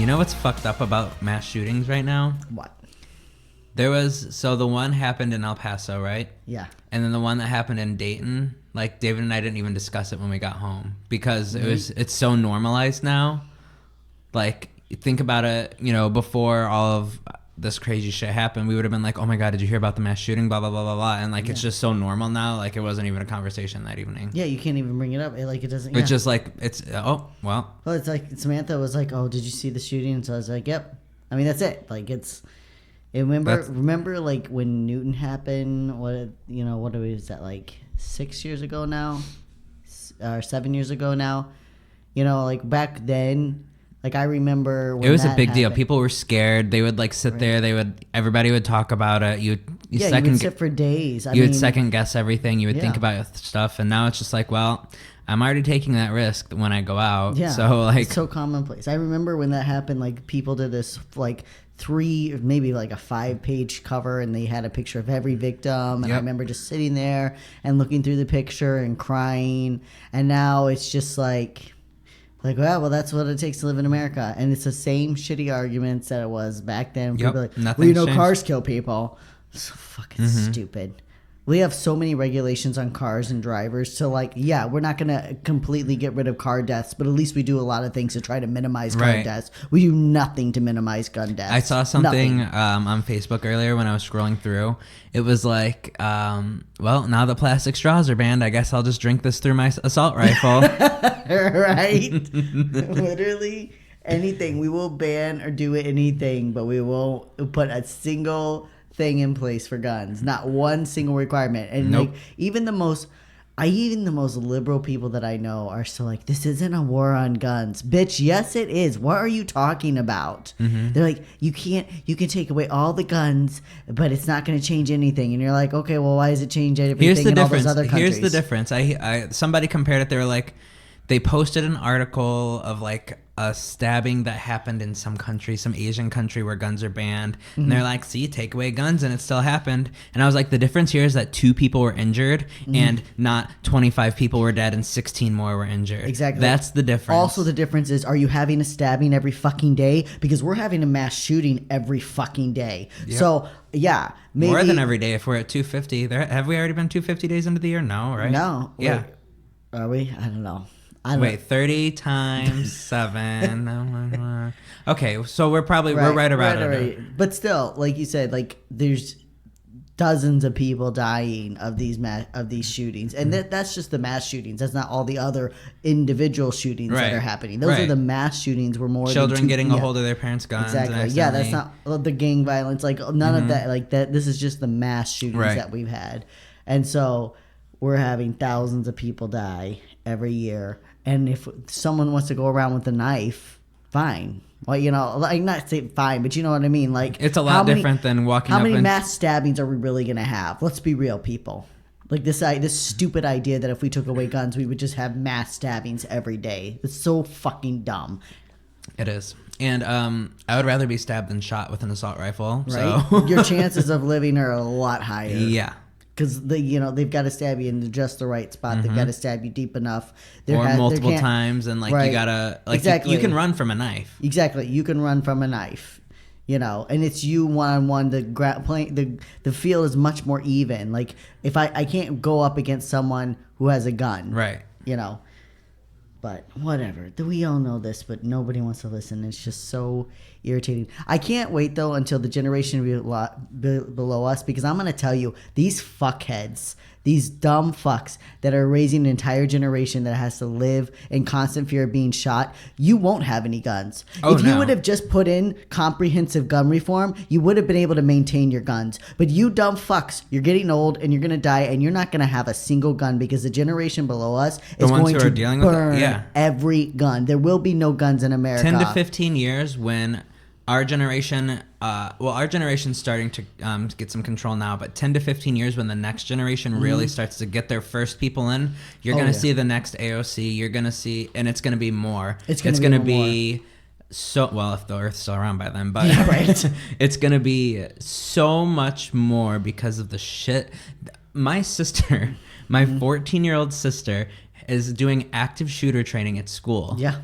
You know what's fucked up about mass shootings right now? What? The one happened in El Paso, right? Yeah. And then the one that happened in Dayton, like David and I didn't even discuss it when we got home because it's so normalized now. Like, think about it, before all of this crazy shit happened, we would have been like, oh my God, did you hear about the mass shooting? Blah, blah, blah, blah, blah. And it's just so normal now. Like, it wasn't even a conversation that evening. Yeah, you can't even bring it up. It doesn't. It's just like, well. Well, it's like Samantha was like, oh, did you see the shooting? And so I was like, yep. I mean, that's it. Like, remember like when Newton happened, what was that, like 6 years ago now? Or 7 years ago now? Like back then, like I remember when it was a big happened. deal. People were scared. They would like sit there. Everybody would talk about it. You would sit for days. You would second guess everything. You would think about stuff. And now it's just like, well, I'm already taking that risk when I go out. Yeah. So it's so commonplace. I remember when that happened, like people did this like 3, maybe like a 5-page cover, and they had a picture of every victim. And I remember just sitting there and looking through the picture and crying. And now it's just like, well, that's what it takes to live in America. And it's the same shitty arguments that it was back then. People like, well, cars kill people. So fucking stupid. We have so many regulations on cars and drivers. So, we're not going to completely get rid of car deaths, but at least we do a lot of things to try to minimize car deaths. We do nothing to minimize gun deaths. I saw something on Facebook earlier when I was scrolling through. It was like, well, now that plastic straws are banned, I guess I'll just drink this through my assault rifle. Right? Literally anything. We will ban or do anything, but we won't put a single thing in place for guns. Not one single requirement. And even the most liberal people that I know are still like, this isn't a war on guns. Bitch, yes it is. What are you talking about? They're like, you can take away all the guns, but it's not going to change anything. And you're like, okay, well, why does it change everything in all those other countries? Here's the difference. Somebody compared it. They were like, they posted an article of like a stabbing that happened in some country, some Asian country where guns are banned. And they're like, see, take away guns and it still happened. And I was like, the difference here is that 2 people were injured and not 25 people were dead and 16 more were injured. Exactly. That's the difference. Also, the difference is, are you having a stabbing every fucking day? Because we're having a mass shooting every fucking day. Yep. So, yeah. Maybe, more than every day if we're at 250. Have we already been 250 days into the year? No, right? No. Yeah. Wait, are we? I don't know. Wait, 30 times 7. Okay, so we're right about it. Right. But still, like you said, like there's dozens of people dying of these shootings, and that's just the mass shootings. That's not all the other individual shootings that are happening. Those are the mass shootings where more children getting a hold of their parents' guns. Exactly. Yeah, that's not the gang violence. Like none of that. Like that. This is just the mass shootings that we've had, and so we're having thousands of people die every year. And if someone wants to go around with a knife, fine. Well, like not say fine, but you know what I mean. Like it's a lot different than walking up. How many mass stabbings are we really gonna have? Let's be real, people. Like this stupid idea that if we took away guns, we would just have mass stabbings every day. It's so fucking dumb. It is. And I would rather be stabbed than shot with an assault rifle. Right. So your chances of living are a lot higher. Yeah. Because they've got to stab you in just the right spot. They've got to stab you deep enough. Or multiple times, and you gotta exactly. You can run from a knife. Exactly, you can run from a knife. And it's you one-on-one. The field is much more even. Like if I can't go up against someone who has a gun, right? But whatever. We all know this, but nobody wants to listen. It's just so irritating. I can't wait, though, until the generation below us, because I'm going to tell you, these fuckheads, these dumb fucks that are raising an entire generation that has to live in constant fear of being shot, you won't have any guns. If you would have just put in comprehensive gun reform, you would have been able to maintain your guns. But you dumb fucks, you're getting old and you're going to die, and you're not going to have a single gun because the generation below us is going to burn every gun. There will be no guns in America. 10 to 15 years when our generation, our generation's starting to get some control now, but 10 to 15 years when the next generation really starts to get their first people in, you're going to see the next AOC, you're going to see, and it's going to be more. It's going to be so, well, if the Earth's still around by then, but it's going to be so much more because of the shit. My sister, my 14-year-old sister, is doing active shooter training at school. Yeah.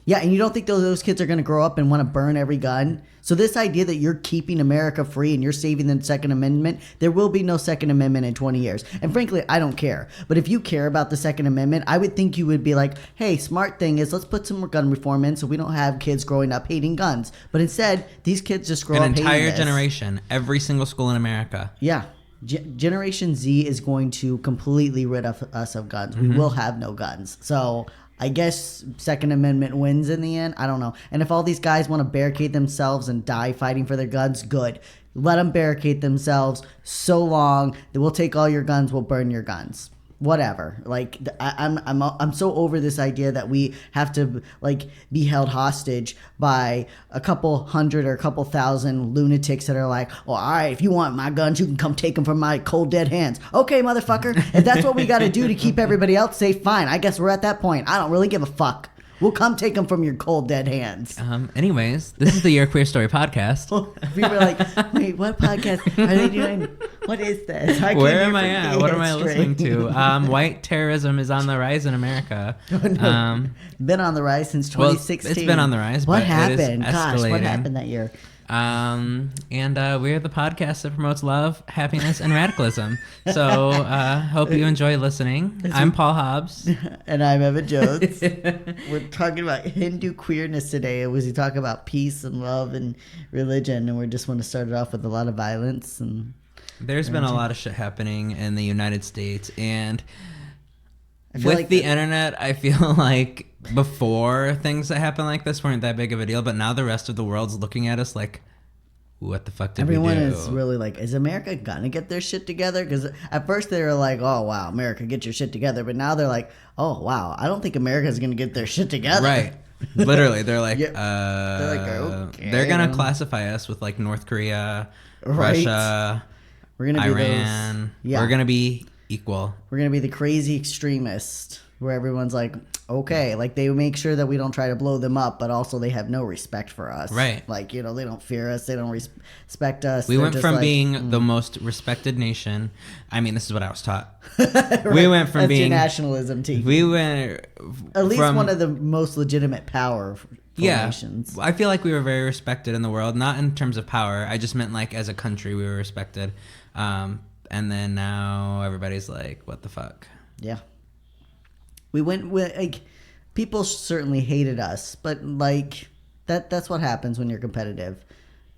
Yeah, and you don't think those kids are going to grow up and want to burn every gun? So this idea that you're keeping America free and you're saving the Second Amendment, there will be no Second Amendment in 20 years. And frankly, I don't care. But if you care about the Second Amendment, I would think you would be like, hey, smart thing is let's put some more gun reform in so we don't have kids growing up hating guns. But instead, these kids just grow up hating this. An entire generation, every single school in America. Yeah. Generation Z is going to completely rid us of guns. We will have no guns. So I guess Second Amendment wins in the end. I don't know. And if all these guys want to barricade themselves and die fighting for their guns, good. Let them barricade themselves so long that we'll take all your guns, we'll burn your guns. Whatever. Like I'm so over this idea that we have to like be held hostage by a couple hundred or a couple thousand lunatics that are like, oh, all right, if you want my guns, you can come take them from my cold dead hands. Okay, motherfucker. If that's what we got to do to keep everybody else safe, fine. I guess we're at that point. I don't really give a fuck. We'll come take them from your cold dead hands. Anyways, this is the Your Queer Story podcast. We were like, wait, what podcast are they doing? What is this? Where am I at? What am I listening to? White terrorism is on the rise in America. Been on the rise since 2016. Well, it's been on the rise. What but happened? It is Gosh, escalating. what happened that year? And we're the podcast that promotes love, happiness, and radicalism. So hope you enjoy listening. I'm Paul Hobbs. And I'm Evan Jones. We're talking about Hindu queerness today. We talk about peace and love and religion, and we just want to start it off with a lot of violence. And there's been a lot of shit happening in the United States, and with the internet, I feel like before things that happen like this weren't that big of a deal, but now the rest of the world's looking at us like, what the fuck did we do? Everyone is really like, is America gonna get their shit together? Because at first they were like, oh wow, America, get your shit together. But now they're like, oh wow, I don't think America's gonna get their shit together. Right. Literally, they're like, okay. They're gonna classify us with like North Korea, Right. Russia, We're gonna Iran. Be those, yeah. We're gonna be equal. We're gonna be the crazy extremist where everyone's like, okay, like they make sure that we don't try to blow them up, but also they have no respect for us. Right. Like, you know, they don't fear us. They don't respect us. We went from being the most respected nation. I mean, this is what I was taught. Right. We went from being your nationalism team. We went at least one of the most legitimate power nations. I feel like we were very respected in the world, not in terms of power. I just meant like as a country we were respected. And then now everybody's like, what the fuck? Yeah. We went with like people certainly hated us, but like that's what happens when you're competitive.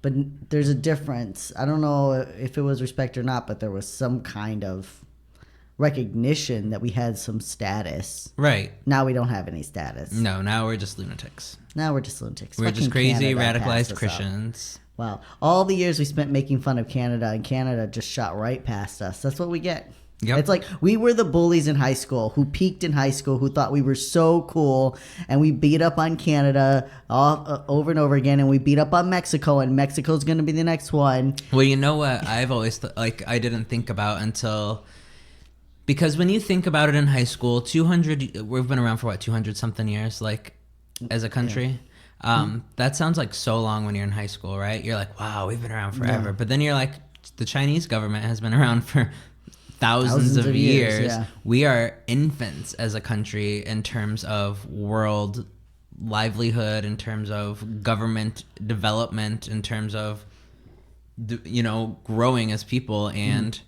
But there's a difference. I don't know if it was respect or not, but there was some kind of recognition that we had some status. Right. Now we don't have any status. No, now we're just lunatics. We're just crazy, radicalized Christians. Wow. All the years we spent making fun of Canada, and Canada just shot right past us. That's what we get. Yep. It's like we were the bullies in high school who peaked in high school, who thought we were so cool, and we beat up on Canada over and over again, and we beat up on Mexico, and Mexico's going to be the next one. Well, you know what I've always I didn't think about until, because when you think about it in high school, we've been around for what, 200 something years, like as a country. Yeah. That sounds like so long when you're in high school, right? You're like, wow, we've been around forever. Yeah. But then you're like, the Chinese government has been around for thousands of years. Yeah. We are infants as a country in terms of world livelihood, in terms of government development, in terms of, you know, growing as people, and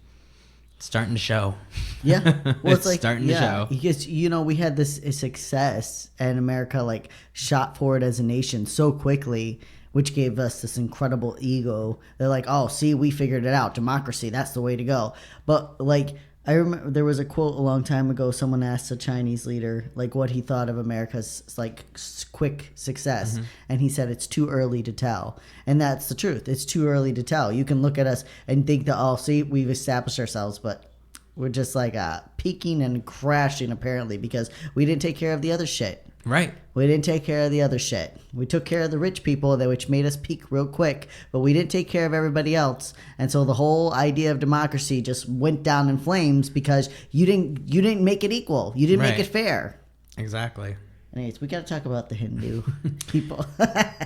starting to show. Yeah. Well, it's like, starting to show. Because, you know, we had this success, and America like shot forward as a nation so quickly, which gave us this incredible ego. They're like, oh, see, we figured it out. Democracy, that's the way to go. But, like, I remember there was a quote a long time ago. Someone asked a Chinese leader, like, what he thought of America's, like, quick success. Mm-hmm. And he said, it's too early to tell. And that's the truth. It's too early to tell. You can look at us and think that, oh, see, we've established ourselves. But we're just, like, peaking and crashing, apparently, because we didn't take care of the other shit. Right. We didn't take care of the other shit. We took care of the rich people, which made us peak real quick, but we didn't take care of everybody else. And so the whole idea of democracy just went down in flames because you didn't make it equal. You didn't make it fair. Exactly. Anyways, we got to talk about the Hindu people.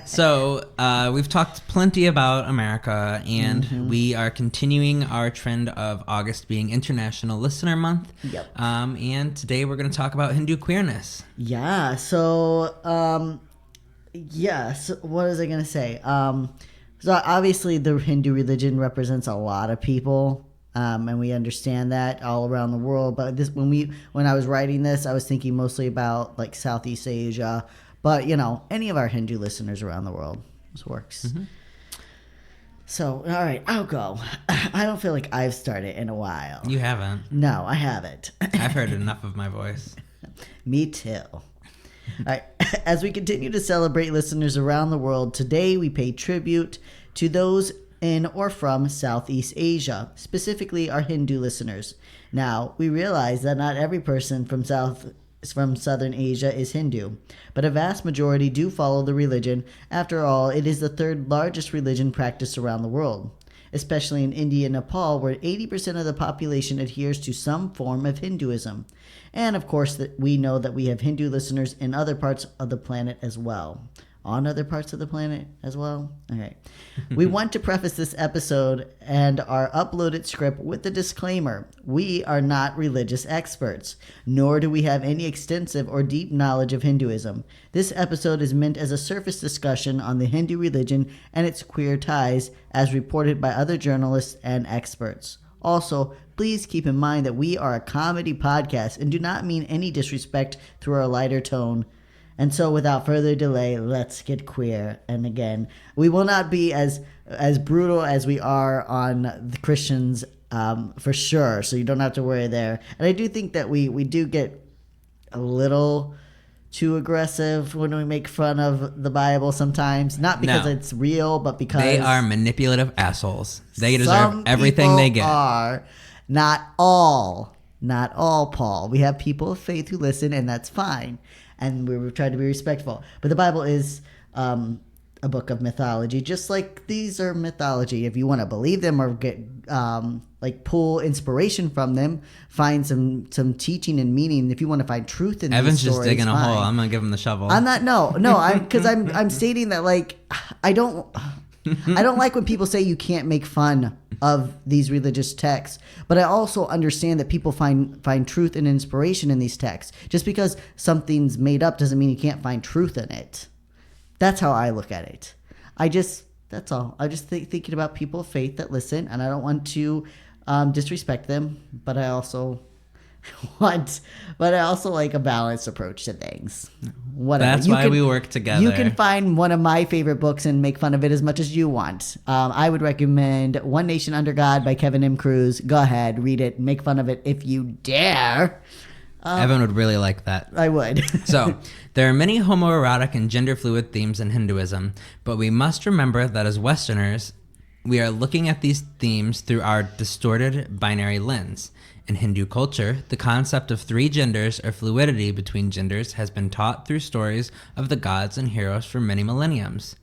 So we've talked plenty about America, and we are continuing our trend of August being International Listener Month. Yep. And today we're going to talk about Hindu queerness. Yeah. So Yes. What was I gonna say? So obviously the Hindu religion represents a lot of people, and we understand that all around the world. But when I was writing this, I was thinking mostly about like Southeast Asia. But any of our Hindu listeners around the world, this works. Mm-hmm. So, all right, I'll go. I don't feel like I've started in a while. You haven't. No, I haven't. I've heard enough of my voice. Me too. All right. As we continue to celebrate listeners around the world, today we pay tribute to those in or from Southeast Asia, specifically our Hindu listeners. Now, we realize that not every person from Southern Asia is Hindu, but a vast majority do follow the religion. After all, it is the third largest religion practiced around the world, especially in India and Nepal, where 80% of the population adheres to some form of Hinduism. And of course, we know that we have Hindu listeners in other parts of the planet as well. On other parts of the planet as well? All right. We want to preface this episode and our uploaded script with the disclaimer: we are not religious experts, nor do we have any extensive or deep knowledge of Hinduism. This episode is meant as a surface discussion on the Hindu religion and its queer ties, as reported by other journalists and experts. Also, please keep in mind that we are a comedy podcast and do not mean any disrespect through our lighter tone. And so without further delay, let's get queer. And again, we will not be as brutal as we are on the Christians, for sure. So you don't have to worry there. And I do think that we do get a little too aggressive when we make fun of the Bible sometimes. Not because it's real, but because they are manipulative assholes. They deserve everything they get. Are not all, Paul. We have people of faith who listen, and that's fine. And we try to be respectful. But the Bible is a book of mythology, just like these are mythology. If you want to believe them or get pull inspiration from them, find some teaching and meaning. If you want to find truth in Evan's these stories, just digging a hole. I'm gonna give him the shovel. I'm not. No. I'm stating that I don't like when people say you can't make fun of these religious texts, but I also understand that people find truth and inspiration in these texts. Just because something's made up doesn't mean you can't find truth in it. That's how I look at it. That's all. I'm just thinking about people of faith that listen, and I don't want to disrespect them, but I also like a balanced approach to things. Whatever. That's why we work together. You can find one of my favorite books and make fun of it as much as you want. I would recommend One Nation Under God by Kevin M. Cruz. Go ahead, read it, make fun of it if you dare. Evan would really like that. I would. So, there are many homoerotic and gender fluid themes in Hinduism, but we must remember that as Westerners, we are looking at these themes through our distorted binary lens. In Hindu culture, the concept of three genders or fluidity between genders has been taught through stories of the gods and heroes for many millenniums.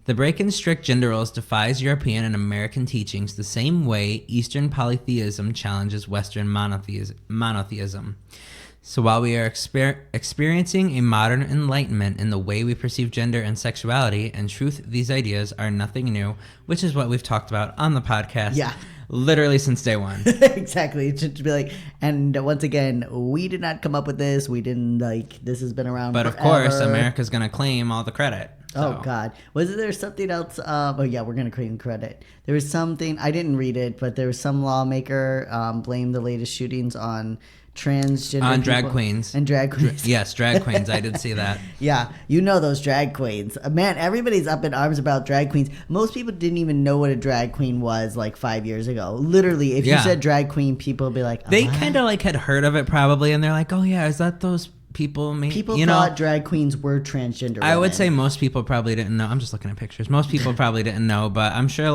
The break in strict gender roles defies European and American teachings the same way Eastern polytheism challenges Western monotheism. So while we are experiencing a modern enlightenment in the way we perceive gender and sexuality, in truth, these ideas are nothing new, which is what we've talked about on the podcast. Yeah. Literally since day one. Exactly. To be like, and once again, we did not come up with this. We didn't this has been around But forever. Of course, America's going to claim all the credit. So. Oh, God. Was there something else? Oh, yeah, we're going to claim credit. There was something, I didn't read it, but there was some lawmaker blamed the latest shootings on transgender on people. drag queens. And drag queens. Yes, drag queens. I did see that. Yeah, those drag queens. Man, everybody's up in arms about drag queens. Most people didn't even know what a drag queen was 5 years ago. Literally, if you said drag queen, people would be like, they kind of had heard of it probably, and they're like, oh yeah, is that those people? People thought drag queens were transgender women. I would say most people probably didn't know. I'm just looking at pictures. Most people probably didn't know, but I'm sure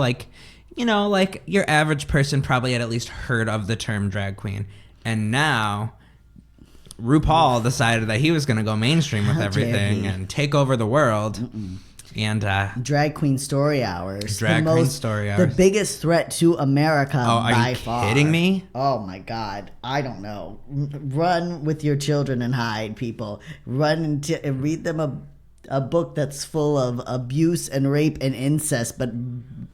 your average person probably had at least heard of the term drag queen. And now RuPaul decided that he was going to go mainstream with everything and take over the world. And drag queen story hours. The biggest threat to America by far. Are you kidding me? Oh my God. I don't know. Run with your children and hide, people. Run and read them a book that's full of abuse and rape and incest, but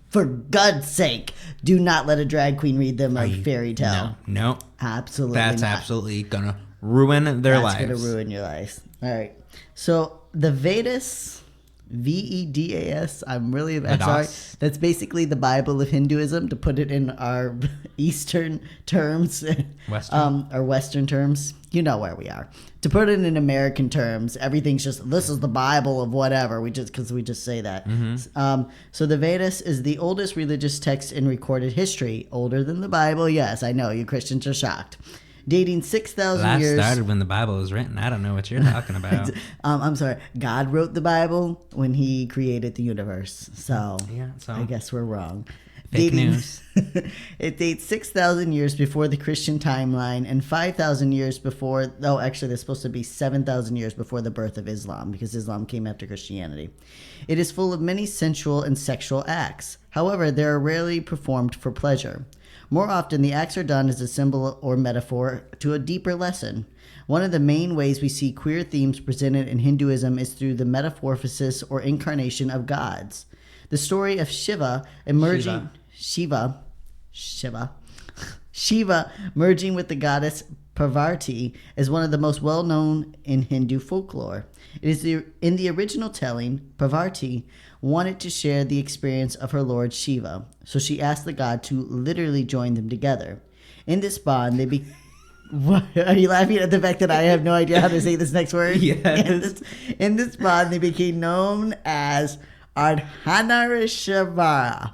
for God's sake, do not let a drag queen read them a fairy tale. No. Absolutely That's not. absolutely going to ruin their lives. That's going to ruin your life. All right. So the Vedas, Vedas. I'm really Vedas. sorry. That's basically the Bible of Hinduism, to put it in our Eastern terms, Western. or Western terms. You know where we are. To put it in American terms, everything's just, this is the Bible of whatever. Because we just say that. So the Vedas is the oldest religious text in recorded history. Older than the Bible. Yes, I know you Christians are shocked. Dating 6,000 years. That started when the Bible was written. I don't know what you're talking about. I'm sorry. God wrote the Bible when he created the universe. So, so I guess we're wrong. Fake news. It dates 6,000 years before the Christian timeline and 5,000 years before. Oh, actually, there's supposed to be 7,000 years before the birth of Islam, because Islam came after Christianity. It is full of many sensual and sexual acts. However, they are rarely performed for pleasure. More often, the acts are done as a symbol or metaphor to a deeper lesson. One of the main ways we see queer themes presented in Hinduism is through the metamorphosis or incarnation of gods. The story of Shiva merging with the goddess Parvati is one of the most well-known in Hindu folklore. It is in the original telling, Parvati wanted to share the experience of her lord Shiva, so she asked the god to literally join them together. In this bond, they What? Are you laughing at the fact that I have no idea how to say this next word? Yes. In this bond, they became known as Ardhanarishvara.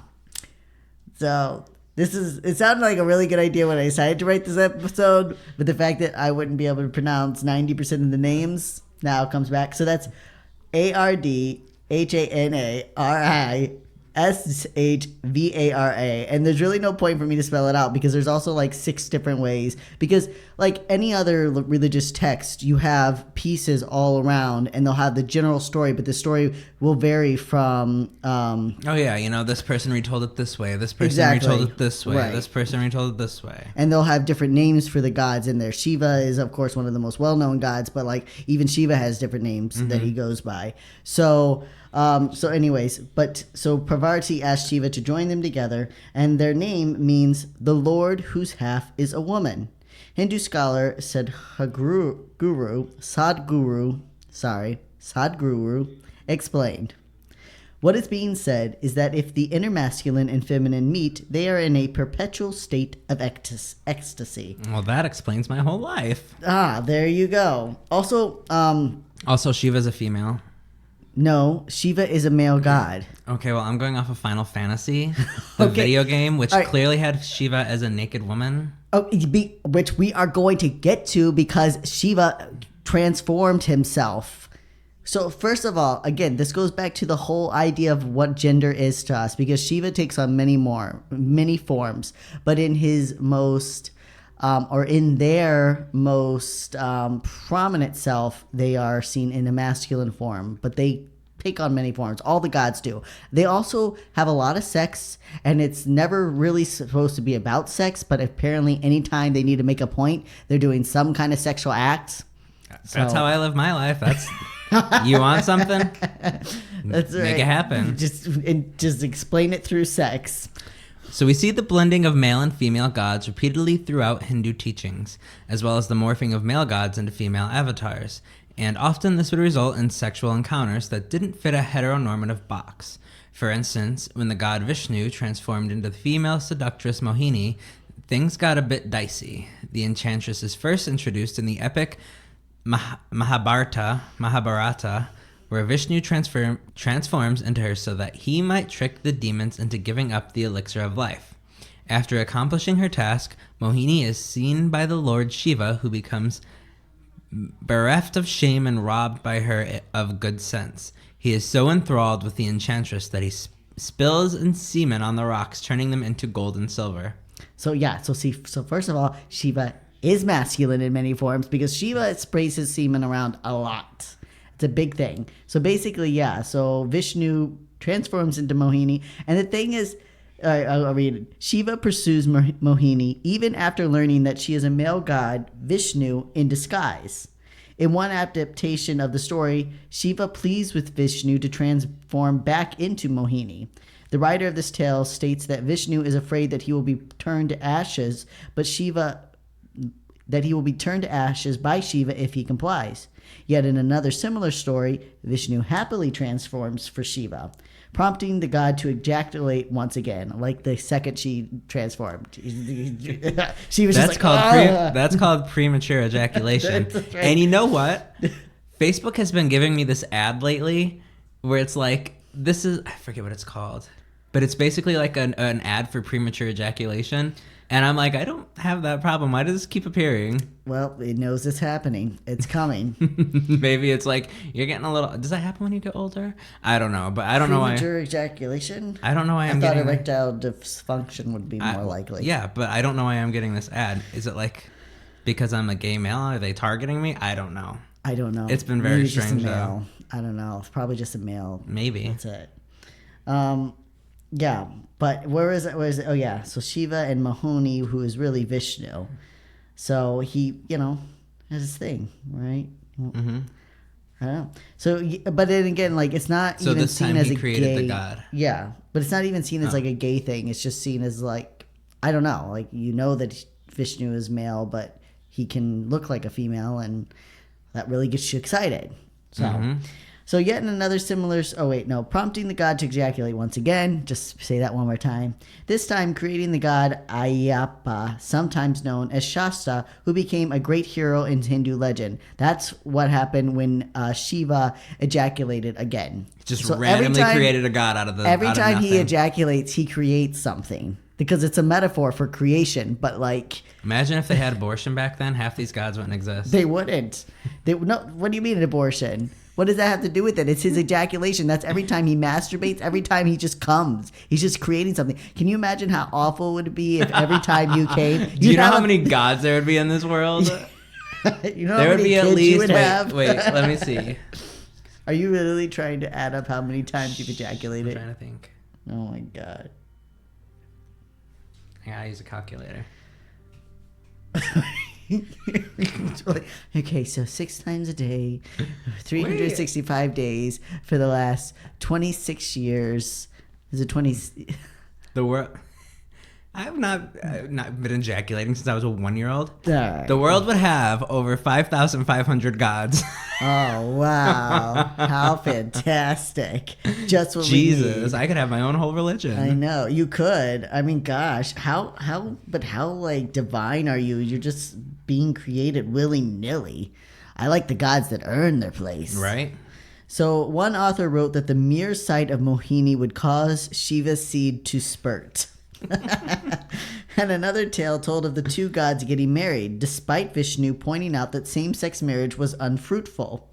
So it sounded like a really good idea when I decided to write this episode, but the fact that I wouldn't be able to pronounce 90% of the names now comes back. So that's Ardhanarishvara, and there's really no point for me to spell it out because there's also like 6 different ways. Because like any other religious text, you have pieces all around, and they'll have the general story, but the story will vary from. This person retold it this way. This person retold it this way. Right. This person retold it this way. And they'll have different names for the gods in there. Shiva is, of course, one of the most well-known gods, but like even Shiva has different names that he goes by. So Parvati asked Shiva to join them together, and their name means the Lord whose half is a woman. Hindu scholar Sadhguru explained. What is being said is that if the inner masculine and feminine meet, they are in a perpetual state of ecstasy. Well, that explains my whole life. Ah, there you go. Also, Shiva's a female. No, Shiva is a male god. Okay, well, I'm going off of Final Fantasy, the video game, which clearly had Shiva as a naked woman. Which we are going to get to because Shiva transformed himself. So first of all, again, this goes back to the whole idea of what gender is to us, because Shiva takes on many forms, but in his most in their most prominent self, they are seen in a masculine form, but they take on many forms. All the gods do. They also have a lot of sex, and it's never really supposed to be about sex, but apparently anytime they need to make a point, they're doing some kind of sexual act. That's how I live my life. That's you want something? That's right. Make it happen. Just explain it through sex. So we see the blending of male and female gods repeatedly throughout Hindu teachings, as well as the morphing of male gods into female avatars, and often this would result in sexual encounters that didn't fit a heteronormative box. For instance, when the god Vishnu transformed into the female seductress Mohini, things got a bit dicey. The enchantress is first introduced in the epic Mahabharata, where Vishnu transforms into her so that he might trick the demons into giving up the elixir of life. After accomplishing her task, Mohini is seen by the Lord Shiva, who becomes bereft of shame and robbed by her of good sense. He is so enthralled with the enchantress that he spills in semen on the rocks, turning them into gold and silver. So first of all, Shiva is masculine in many forms because Shiva sprays his semen around a lot. It's a big thing. So basically, so Vishnu transforms into Mohini. And the thing is, I'll read it. Shiva pursues Mohini even after learning that she is a male god, Vishnu, in disguise. In one adaptation of the story, Shiva pleads with Vishnu to transform back into Mohini. The writer of this tale states that Vishnu is afraid that he will be turned to ashes, but Shiva that he will be turned to ashes by Shiva if he complies. Yet in another similar story, Vishnu happily transforms for Shiva, prompting the god to ejaculate once again, like the second she transformed. She was That's just called like, that's called premature ejaculation. That's right. And you know what? Facebook has been giving me this ad lately where it's like, this is, I forget what it's called, but it's basically like an ad for premature ejaculation. And I'm like, I don't have that problem. Why does this keep appearing? Well, it knows it's happening. It's coming. Maybe it's like, you're getting a little, does that happen when you get older? I don't know, but I don't know why. Premature ejaculation? I don't know why I'm I thought getting erectile dysfunction would be more likely. Yeah, but I don't know why I'm getting this ad. Is it like because I'm a gay male? Are they targeting me? I don't know. I don't know. It's been very Maybe strange, just a though. male. I don't know. It's probably just a male. Maybe. That's it. Yeah, but where is it? Oh, yeah. So Shiva and Mahoni, who is really Vishnu. So he, has his thing, right? Mm-hmm. I don't know. So, but then again, like, it's not So even this seen time as he a created gay. the god. Yeah, but it's not even seen as like a gay thing. It's just seen as like, I don't know, like that Vishnu is male, but he can look like a female, and that really gets you excited. So, so yet in another similar. Oh wait, no, prompting the god to ejaculate once again. Just say that one more time. This time, creating the god Ayyappa, sometimes known as Shasta, who became a great hero in Hindu legend. That's what happened when Shiva ejaculated again. Just So randomly created a god out of the. Every out of time he nothing. ejaculates, he creates something. Because it's a metaphor for creation, but like Imagine if they had abortion back then. Half these gods wouldn't exist. they wouldn't. No. What do you mean an abortion? What does that have to do with it? It's his ejaculation. That's every time he masturbates. Every time he just comes, he's just creating something. Can you imagine how awful would it be if every time you came? Do you know how many gods there would be in this world? You know There how would many be at kids you least. would have? Wait. Let me see. Are you really trying to add up how many times you've I'm ejaculated? trying to think. Oh my god. I gotta use a calculator. Okay, so 6 times a day, 365 days for the last 26 years. Is it 20? The world. I've not been ejaculating since I was a 1-year-old. Right. The world would have over 5,500 gods. Oh wow! How fantastic! Just what Jesus, we need. I could have my own whole religion. I know you could. I mean, gosh, how like divine are you? You're just being created willy nilly. I like the gods that earn their place. Right? So one author wrote that the mere sight of Mohini would cause Shiva's seed to spurt. And another tale told of the two gods getting married, despite Vishnu pointing out that same-sex marriage was unfruitful.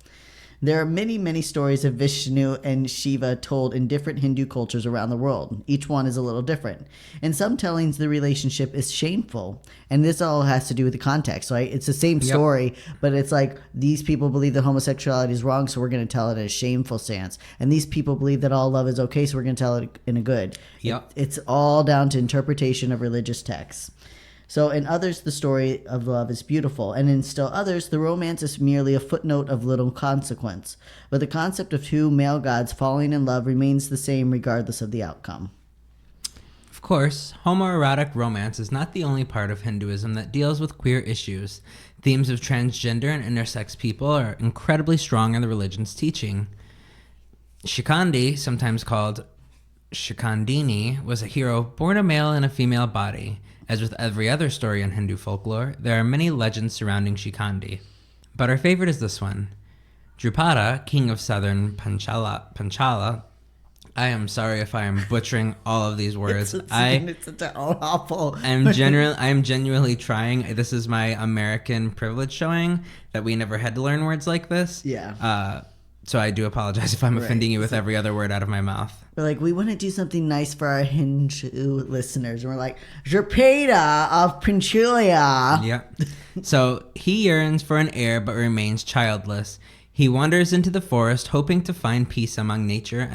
There are many, many stories of Vishnu and Shiva told in different Hindu cultures around the world. Each one is a little different. In some tellings, the relationship is shameful. And this all has to do with the context, right? It's the same story, but it's like these people believe that homosexuality is wrong, so we're going to tell it in a shameful stance. And these people believe that all love is okay, so we're going to tell it in a good. Yep. It's all down to interpretation of religious texts. So in others, the story of love is beautiful, and in still others, the romance is merely a footnote of little consequence. But the concept of two male gods falling in love remains the same regardless of the outcome. Of course, homoerotic romance is not the only part of Hinduism that deals with queer issues. Themes of transgender and intersex people are incredibly strong in the religion's teaching. Shikandi, sometimes called Shikandini, was a hero born a male in a female body. As with every other story in Hindu folklore, there are many legends surrounding Shikandi. But our favorite is this one. Drupada, king of southern Panchala. I am sorry if I am butchering all of these words. It's awful. I am genuinely trying. This is my American privilege showing that we never had to learn words like this. Yeah. So I do apologize if I'm offending you with every other word out of my mouth. We're like, we want to do something nice for our Hindu listeners. And we're like, Drupada of Panchulia. Yep. So he yearns for an heir but remains childless. He wanders into the forest hoping to find peace among nature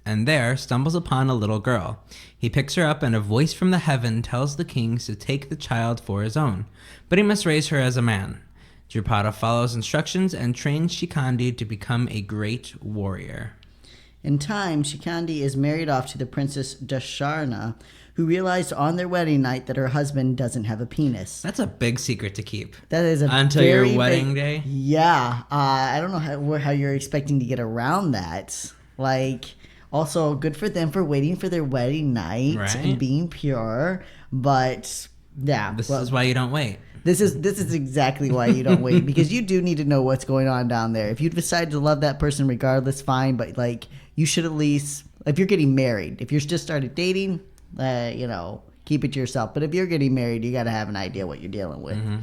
and there stumbles upon a little girl. He picks her up and a voice from the heaven tells the king to take the child for his own. But he must raise her as a man. Drupada follows instructions and trains Shikandi to become a great warrior. In time, Shikandi is married off to the Princess Dasharna, who realized on their wedding night that her husband doesn't have a penis. That's a big secret to keep. That is a until very your wedding big, day. Yeah, I don't know how you're expecting to get around that. Like, also good for them for waiting for their wedding night and being pure. But yeah, this is why you don't wait. This is exactly why you don't wait, because you do need to know what's going on down there. If you decide to love that person regardless, fine. But like, you should at least, if you're getting married, if you're just started dating, keep it to yourself. But if you're getting married, you got to have an idea what you're dealing with. Mm-hmm.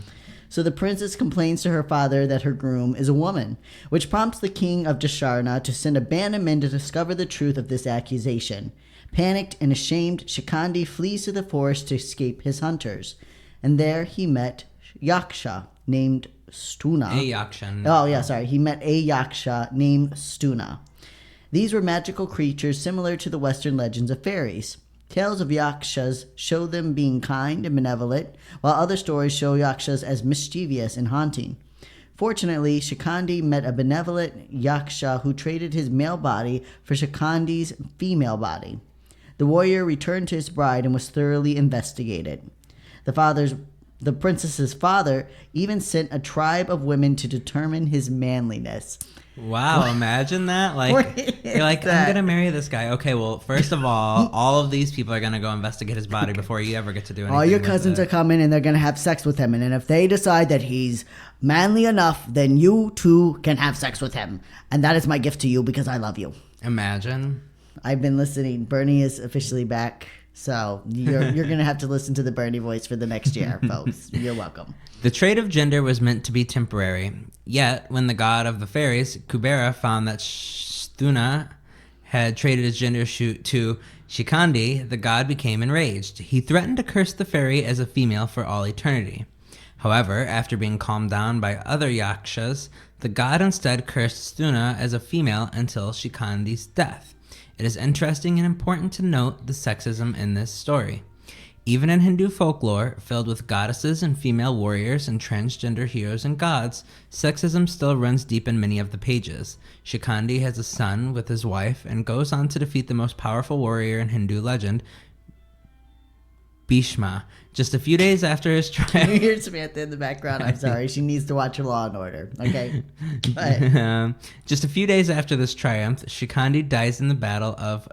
So the princess complains to her father that her groom is a woman, which prompts the king of Dasharna to send a band of men to discover the truth of this accusation. Panicked and ashamed, Shikandi flees to the forest to escape his hunters. And there he met Yaksha named Stuna. A Yaksha. Oh, yeah, sorry. He met a Yaksha named Stuna. These were magical creatures similar to the Western legends of fairies. Tales of Yakshas show them being kind and benevolent, while other stories show Yakshas as mischievous and haunting. Fortunately, Shikandi met a benevolent Yaksha who traded his male body for Shikandi's female body. The warrior returned to his bride and was thoroughly investigated. The princess's father even sent a tribe of women to determine his manliness. Wow, imagine that. Like, you're like, I'm going to marry this guy. Okay, well, first of all of these people are going to go investigate his body before you ever get to do anything. All your cousins are coming and they're going to have sex with him. And then if they decide that he's manly enough, then you too can have sex with him. And that is my gift to you because I love you. Imagine. I've been listening. Bernie is officially back. So you're going to have to listen to the Bernie voice for the next year, folks. You're welcome. The trait of gender was meant to be temporary. Yet, when the god of the fairies, Kubera, found that Stuna had traded his gender to Shikandi, the god became enraged. He threatened to curse the fairy as a female for all eternity. However, after being calmed down by other yakshas, the god instead cursed Stuna as a female until Shikandi's death. It is interesting and important to note the sexism in this story. Even in Hindu folklore, filled with goddesses and female warriors and transgender heroes and gods, sexism still runs deep in many of the pages. Shikandi has a son with his wife and goes on to defeat the most powerful warrior in Hindu legend, Bhishma. Just a few days after his triumph... Can you hear Samantha in the background? I'm sorry. She needs to watch her Law and Order. Okay? Just a few days after this triumph, Shikandi dies in the battle of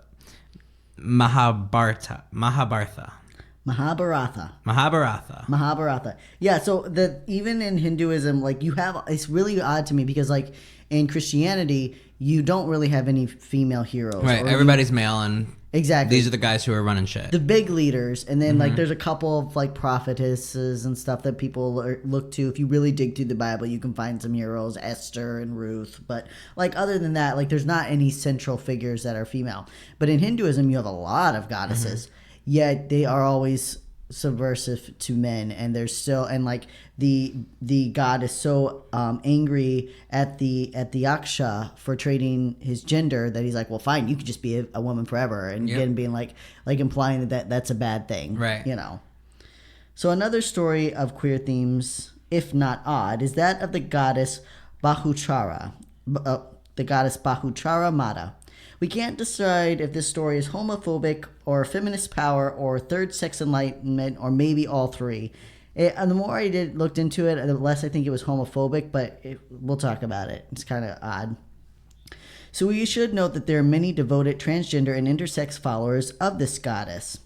Mahabharata. Yeah, so even in Hinduism, like it's really odd to me because like in Christianity, you don't really have any female heroes. Right, everybody's male and exactly. These are the guys who are running shit. The big leaders, and then like there's a couple of like prophetesses and stuff that people look to. If you really dig through the Bible, you can find some heroes, Esther and Ruth. But like other than that, like there's not any central figures that are female. But in Hinduism, you have a lot of goddesses. Yet they are always subversive to men, and there's still like the god is so angry at the Yaksha for trading his gender that he's like, well, fine, you could just be a woman forever, and again being like implying that's a bad thing, right? So another story of queer themes, if not odd, is that of the goddess Bahuchara, Mata. We can't decide if this story is homophobic or feminist power or third sex enlightenment or maybe all three. And the more I looked into it, the less I think it was homophobic, but we'll talk about it. It's kind of odd. So we should note that there are many devoted transgender and intersex followers of this goddess.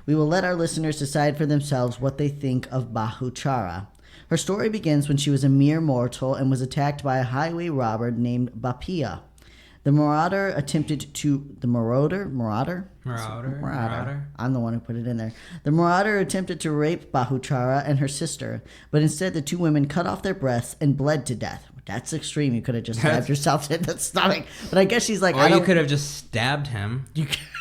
We will let our listeners decide for themselves what they think of Bahuchara. Her story begins when she was a mere mortal and was attacked by a highway robber named Bapia. The marauder attempted to... The marauder? Marauder? I'm the one who put it in there. The marauder attempted to rape Bahuchara and her sister, but instead the two women cut off their breasts and bled to death. That's extreme. You could have just stabbed yourself in the stomach. But I guess she's like... Or you could have just stabbed him.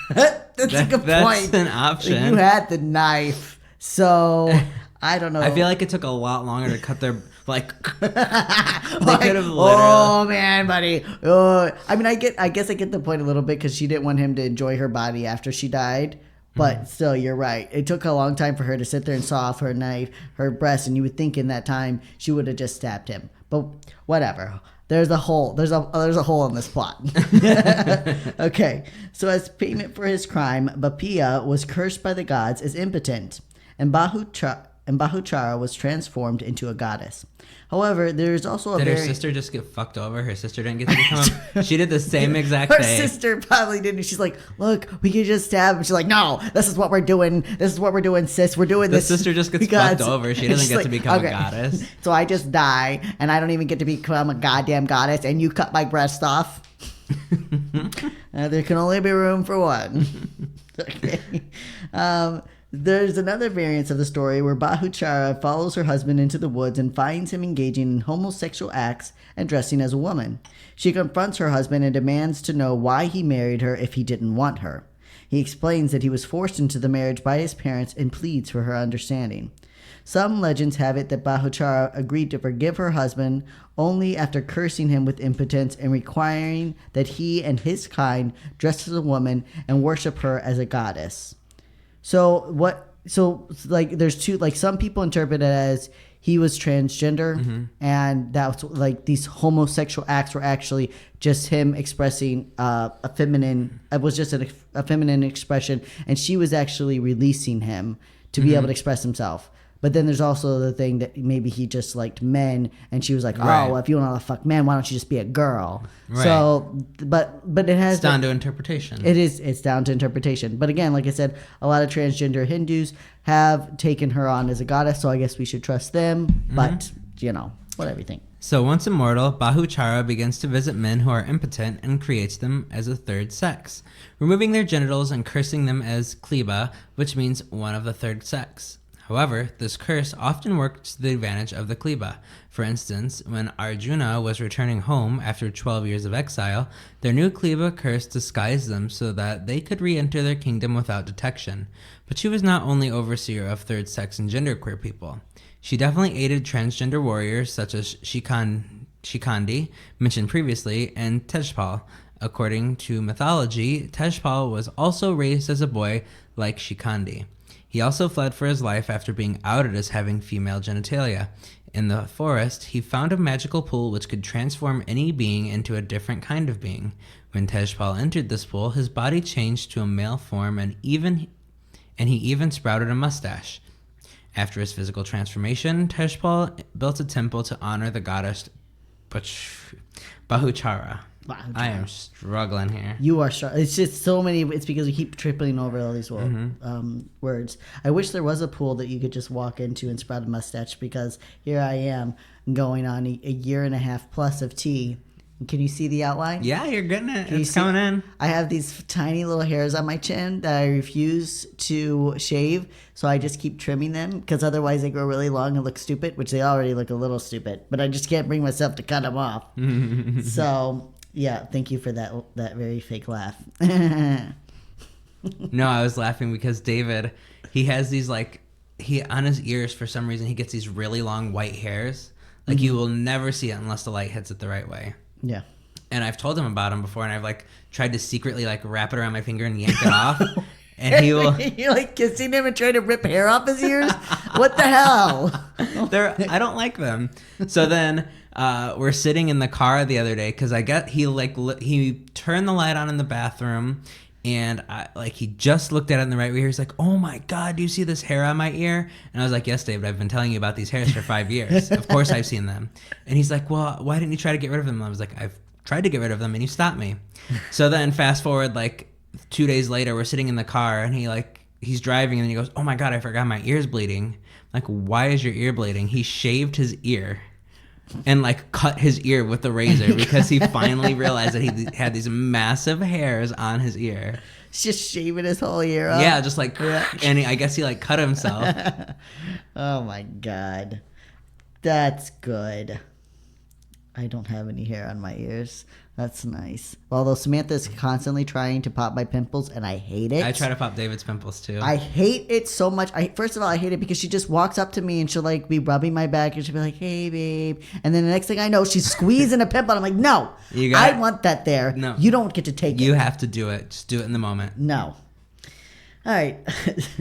That's a good point. That's an option. You had the knife. So... I don't know. I feel like it took a lot longer to cut their they could have literally. Oh man, buddy. I mean, I guess I get the point a little bit because she didn't want him to enjoy her body after she died. But still, you're right. It took a long time for her to sit there and saw off her breast, and you would think in that time she would have just stabbed him. But whatever. There's a hole. There's a hole in this plot. Okay. So as payment for his crime, Bapia was cursed by the gods as impotent, and Bahuchara was transformed into a goddess. However, there's also Did her sister just get fucked over? Her sister didn't get to become she did the same exact thing. Her sister probably didn't. She's like, look, we can just stab. She's like, no, this is what we're doing. This is what we're doing, sis. We're doing this. The sister just gets fucked over. She doesn't get to become a goddess. So I just die, and I don't even get to become a goddamn goddess, and you cut my breast off. There can only be room for one. Okay. There's another variance of the story where Bahuchara follows her husband into the woods and finds him engaging in homosexual acts and dressing as a woman. She confronts her husband and demands to know why he married her if he didn't want her. He explains that he was forced into the marriage by his parents and pleads for her understanding. Some legends have it that Bahuchara agreed to forgive her husband only after cursing him with impotence and requiring that he and his kind dress as a woman and worship her as a goddess. So like there's two, like some people interpret it as he was transgender, and that was like these homosexual acts were actually just him expressing a feminine. It was just a feminine expression, and she was actually releasing him to be able to express himself. But then there's also the thing that maybe he just liked men, and she was like, Right. well, if you want to fuck men, why don't you just be a girl? Right. So, but it has It's down to interpretation. It's down to interpretation. But again, like I said, a lot of transgender Hindus have taken her on as a goddess, so I guess we should trust them. But, whatever you think. So once immortal, Bahuchara begins to visit men who are impotent and creates them as a third sex, removing their genitals and cursing them as Kleba, which means one of the third sex. However, this curse often worked to the advantage of the Kleba. For instance, when Arjuna was returning home after 12 years of exile, their new Kleba curse disguised them so that they could re-enter their kingdom without detection. But she was not only overseer of third sex and genderqueer people. She definitely aided transgender warriors such as Shikandi, mentioned previously, and Tejpal. According to mythology, Tejpal was also raised as a boy like Shikandi. He also fled for his life after being outed as having female genitalia. In the forest, he found a magical pool which could transform any being into a different kind of being. When Tejpal entered this pool, his body changed to a male form and he even sprouted a mustache. After his physical transformation, Tejpal built a temple to honor the goddess Bahuchara. I am struggling here. You are struggling. It's just so many. It's because we keep tripping over all these words. I wish there was a pool that you could just walk into and sprout a mustache, because here I am going on a year and a half plus of tea. Can you see the outline? Yeah, you're getting it. It's coming in. I have these tiny little hairs on my chin that I refuse to shave, so I just keep trimming them, because otherwise they grow really long and look stupid, which they already look a little stupid, but I just can't bring myself to cut them off. So... yeah, thank you for that very fake laugh. No, I was laughing because David, he has these on his ears for some reason he gets these really long white hairs. Like you will never see it unless the light hits it the right way. Yeah. And I've told him about them before, and I've tried to secretly wrap it around my finger and yank it off. And he will. You're kissing him and trying to rip hair off his ears? What the hell? I don't like them. So then we're sitting in the car the other day because he turned the light on in the bathroom, and he just looked at it in the right way. He's like, "Oh my God, do you see this hair on my ear?" And I was like, "Yes, David, I've been telling you about these hairs for 5 years. Of course I've seen them." And he's like, "Well, why didn't you try to get rid of them?" And I was like, "I've tried to get rid of them and you stopped me." So then fast forward 2 days later, we're sitting in the car, and he's driving, and then he goes, "Oh my God, I forgot my ear's bleeding." I'm like, "Why is your ear bleeding?" He shaved his ear and cut his ear with the razor because he finally realized that he had these massive hairs on his ear. He's just shaving his whole ear off. Yeah, just and I guess he cut himself. Oh my God. That's good. I don't have any hair on my ears. That's nice. Although Samantha's constantly trying to pop my pimples, and I hate it. I try to pop David's pimples too. I hate it so much. First of all, I hate it because she just walks up to me and she'll be rubbing my back, and she'll be like, "Hey, babe," and then the next thing I know, she's squeezing a pimple. And I'm like, "No, I want that there. No, you don't get to take it. You have to do it. Just do it in the moment." No. All right.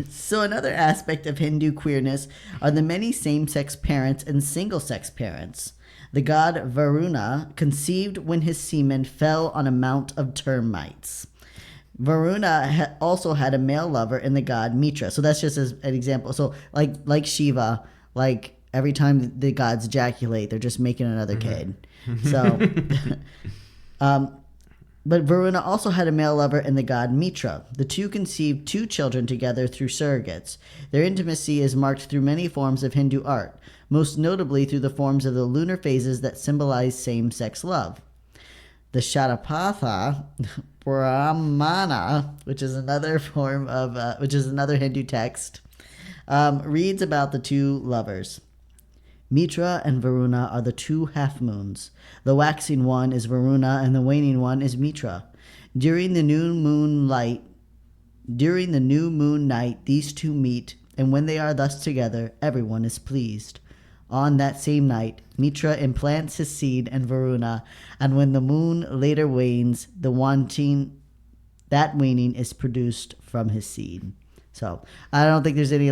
So another aspect of Hindu queerness are the many same-sex parents and single-sex parents. The god Varuna conceived when his semen fell on a mount of termites. Varuna also had a male lover in the god Mitra. So that's just as an example. So like Shiva, like every time the gods ejaculate, they're just making another kid. So, but Varuna also had a male lover in the god Mitra. The two conceived 2 children together through surrogates. Their intimacy is marked through many forms of Hindu art, most notably through the forms of the lunar phases that symbolize same-sex love. The Shatapatha Brahmana, which is another Hindu text, reads about the 2 lovers. Mitra and Varuna are the 2 half-moons. The waxing one is Varuna and the waning one is Mitra. During the new moon night, these 2 meet, and when they are thus together, everyone is pleased. On that same night, Mitra implants his seed in Varuna, and when the moon later wanes, that waning is produced from his seed. So I don't think there's any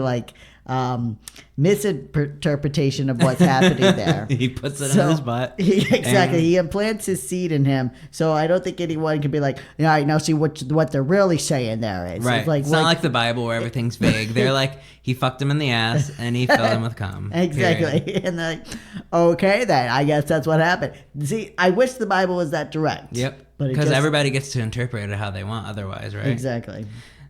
misinterpretation of what's happening there. He puts it in his butt. Exactly. He implants his seed in him. So I don't think anyone can be like, all right, now see what they're really saying there is. Right. It's not like the Bible where everything's vague. They're like, he fucked him in the ass and he filled him with cum. Exactly. Period. And they're like, okay, then I guess that's what happened. See, I wish the Bible was that direct. Yep. Because everybody gets to interpret it how they want otherwise, right? Exactly.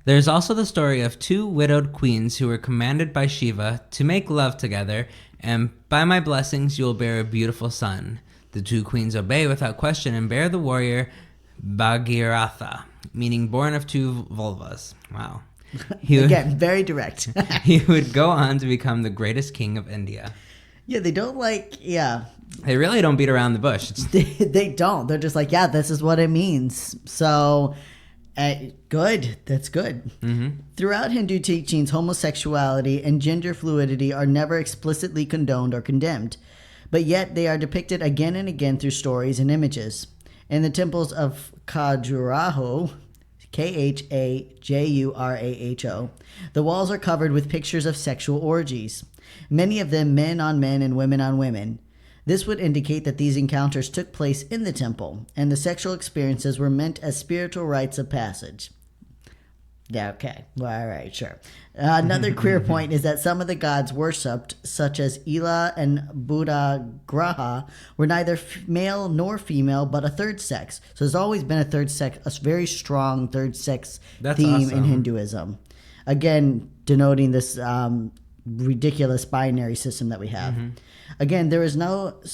There's also the story of 2 widowed queens who were commanded by Shiva to make love together, and by my blessings you will bear a beautiful son. The 2 queens obey without question and bear the warrior Bhagiratha, meaning born of 2 vulvas. Wow. Again, very direct. He would go on to become the greatest king of India. Yeah, they don't They really don't beat around the bush. They don't. They're just like, yeah, this is what it means. So... good. That's good. Mm-hmm. Throughout Hindu teachings, homosexuality and gender fluidity are never explicitly condoned or condemned, but yet they are depicted again and again through stories and images. In the temples of Khajuraho, Khajuraho, the walls are covered with pictures of sexual orgies, many of them men on men and women on women. This would indicate that these encounters took place in the temple, and the sexual experiences were meant as spiritual rites of passage. Yeah, okay. Well, all right, sure. Another queer point is that some of the gods worshipped, such as Ila and Buddha Graha, were neither male nor female, but a third sex. So there's always been a third sex, a very strong third sex theme in Hinduism. Again, denoting this ridiculous binary system that we have. Mm-hmm. Again, there is not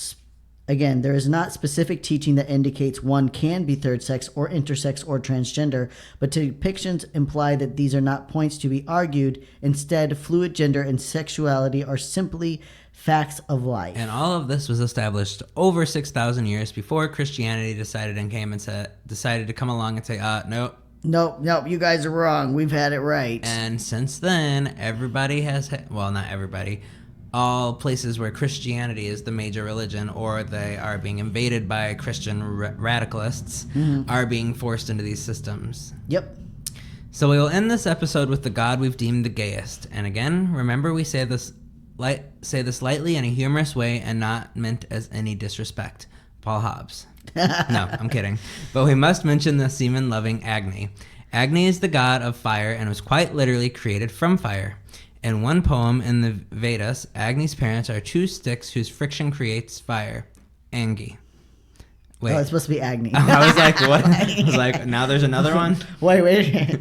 specific teaching that indicates one can be third sex or intersex or transgender, but depictions imply that these are not points to be argued. Instead, fluid gender and sexuality are simply facts of life. And all of this was established over 6,000 years before Christianity decided to come along and say, nope. Nope, you guys are wrong. We've had it right. And since then, everybody has, not everybody, all places where Christianity is the major religion or they are being invaded by Christian radicalists are being forced into these systems. Yep. So we will end this episode with the God we've deemed the gayest. And again, remember we say this lightly in a humorous way and not meant as any disrespect. Paul Hobbs. No, I'm kidding. But we must mention the semen-loving Agni. Agni is the god of fire and was quite literally created from fire. In one poem in the Vedas, Agni's parents are 2 sticks whose friction creates fire. Angi. Wait. Oh, it's supposed to be Agni. I was like, what? I was like, now there's another one? Wait.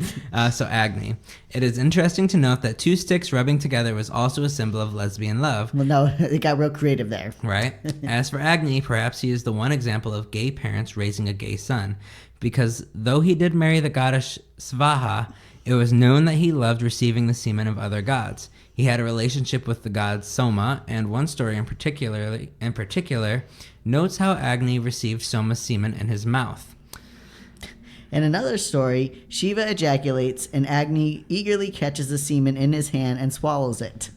So Agni. It is interesting to note that 2 sticks rubbing together was also a symbol of lesbian love. Well, no, it got real creative there. Right? As for Agni, perhaps he is the one example of gay parents raising a gay son. Because though he did marry the goddess Svaha, it was known that he loved receiving the semen of other gods. He had a relationship with the god Soma, and one story in particular notes how Agni received Soma's semen in his mouth. In another story, Shiva ejaculates, and Agni eagerly catches the semen in his hand and swallows it.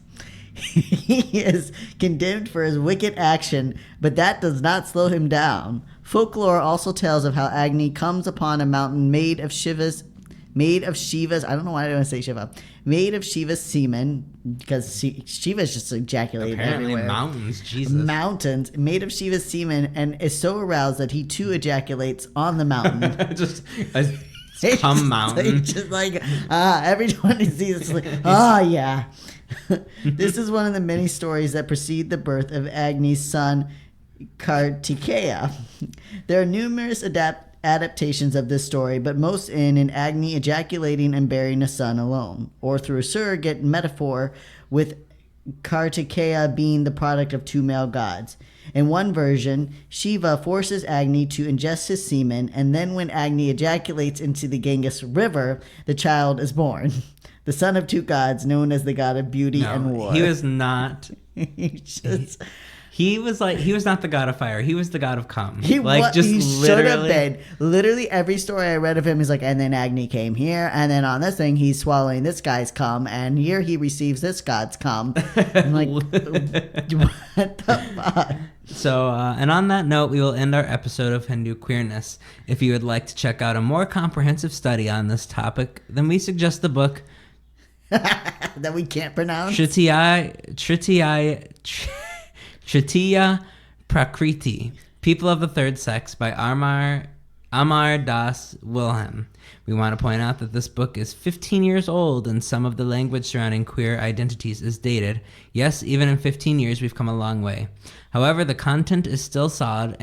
He is condemned for his wicked action, but that does not slow him down. Folklore also tells of how Agni comes upon a mountain made of Shiva's made of Shiva's, I don't know why I don't say Shiva, made of Shiva's semen, because Shiva's just ejaculated Apparently everywhere. mountains, Jesus. Mountains, made of Shiva's semen, and is so aroused that he too ejaculates on the mountain. Just a cum mountain. Just like, every time he sees it's like, yeah. This is one of the many stories that precede the birth of Agni's son, Kartikeya. There are numerous adaptations of this story, but most end in Agni ejaculating and burying a son alone, or through a surrogate metaphor with Kartikeya being the product of two male gods. In one version, Shiva forces Agni to ingest his semen, and then when Agni ejaculates into the Ganges River, the child is born. The son of two gods, known as the god of beauty and war. He was not. He was not the god of fire. He was the god of cum. He should have been. Literally every story I read of him is like, and then Agni came here, and then on this thing he's swallowing this guy's cum, and here he receives this god's cum. I'm like, what the fuck? So, and on that note, we will end our episode of Hindu Queerness. If you would like to check out a more comprehensive study on this topic, then we suggest the book that we can't pronounce. Tritiya Prakriti, People of the Third Sex by Amar Das Wilhelm. We want to point out that this book is 15 years old and some of the language surrounding queer identities is dated. Yes, even in 15 years, we've come a long way. However, the content is still solid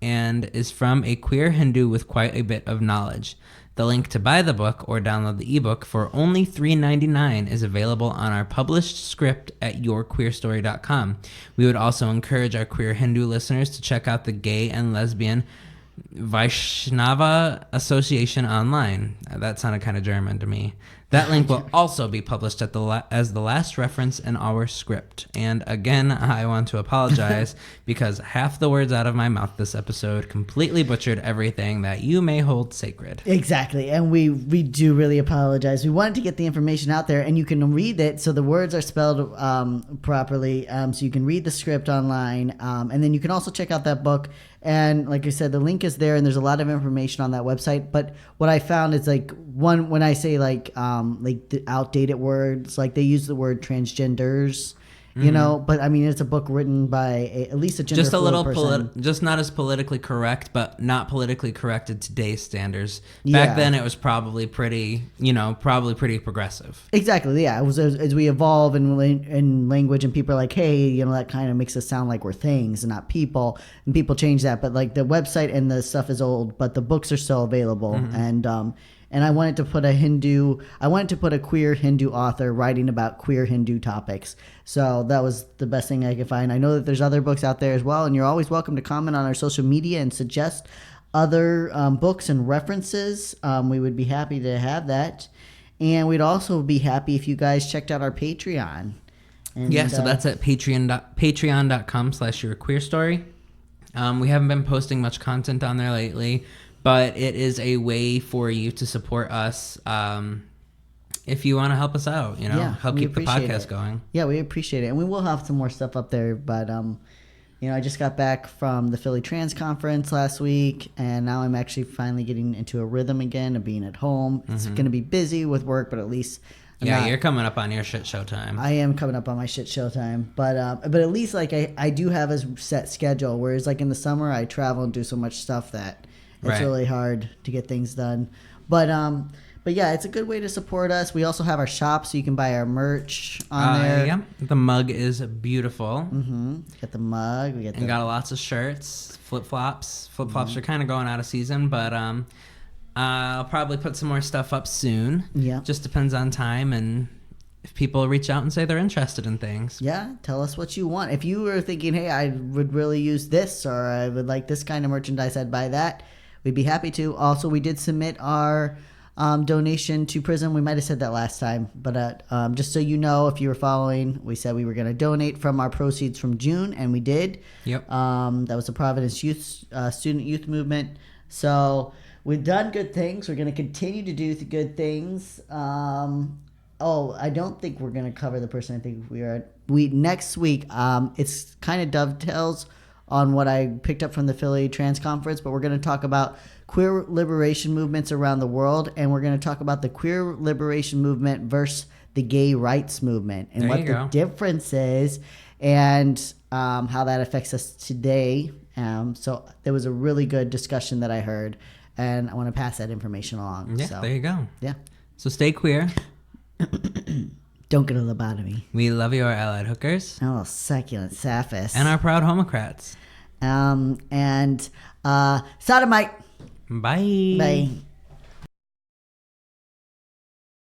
and is from a queer Hindu with quite a bit of knowledge. The link to buy the book or download the ebook for only $3.99 is available on our published script at yourqueerstory.com. We would also encourage our queer Hindu listeners to check out the Gay and Lesbian Vaishnava Association online. That sounded kind of German to me. That link will also be published as the last reference in our script. And again, I want to apologize because half the words out of my mouth this episode completely butchered everything that you may hold sacred. Exactly. And we do really apologize. We wanted to get the information out there, and you can read it so the words are spelled properly, so you can read the script online. And then you can also check out that book. And like I said, the link is there, and there's a lot of information on that website. But what I found is when I say like the outdated words, like they use the word transgenders, you know. But I mean, it's a book written by at least a gender just a little person. just not as politically correct, but not politically correct to today's standards. Back then, it was probably pretty progressive. Exactly. Yeah. It was as we evolve in language, and people are like, hey, that kind of makes us sound like we're things and not people, and people change that. But like the website and the stuff is old, but the books are still available, and I wanted to put a queer Hindu author writing about queer Hindu topics. So that was the best thing I could find. I know that there's other books out there as well, and you're always welcome to comment on our social media and suggest other books and references. We would be happy to have that. And we'd also be happy if you guys checked out our Patreon. And, so that's at patreon.com/yourqueerstory. We haven't been posting much content on there lately, but it is a way for you to support us if you want to help us out, help keep the podcast going. Yeah, we appreciate it. And we will have some more stuff up there. But, I just got back from the Philly Trans Conference last week, and now I'm actually finally getting into a rhythm again of being at home. It's going to be busy with work, but at least... you're coming up on your shit show time. I am coming up on my shit show time. But at least, I do have a set schedule, whereas, in the summer, I travel and do so much stuff that... It's really hard to get things done. But yeah, it's a good way to support us. We also have our shop, so you can buy our merch on there. Yeah, the mug is beautiful. Got the mug. Got lots of shirts, flip-flops. Flip-flops are kind of going out of season, but I'll probably put some more stuff up soon. Yeah. Just depends on time and if people reach out and say they're interested in things. Yeah, tell us what you want. If you were thinking, hey, I would really use this, or I would like this kind of merchandise, I'd buy that. We'd be happy to. Also, we did submit our donation to Prism. We might have said that last time, but just so you know, if you were following, we said we were going to donate from our proceeds from June, and we did. Yep. That was the Providence Student Youth Movement. So we've done good things. We're going to continue to do good things. I don't think we're going to cover the person I think we are. Next week, it's kind of dovetails on what I picked up from the Philly Trans Conference, but we're going to talk about queer liberation movements around the world, and we're going to talk about the queer liberation movement versus the gay rights movement and what the difference is and how that affects us today. So there was a really good discussion that I heard, and I want to pass that information along. Yeah, so, there you go. Yeah. So stay queer. Don't get a lobotomy. We love you, our allied hookers. Oh, succulent sapphis. And our proud homocrats. And sodomite. Bye. Bye.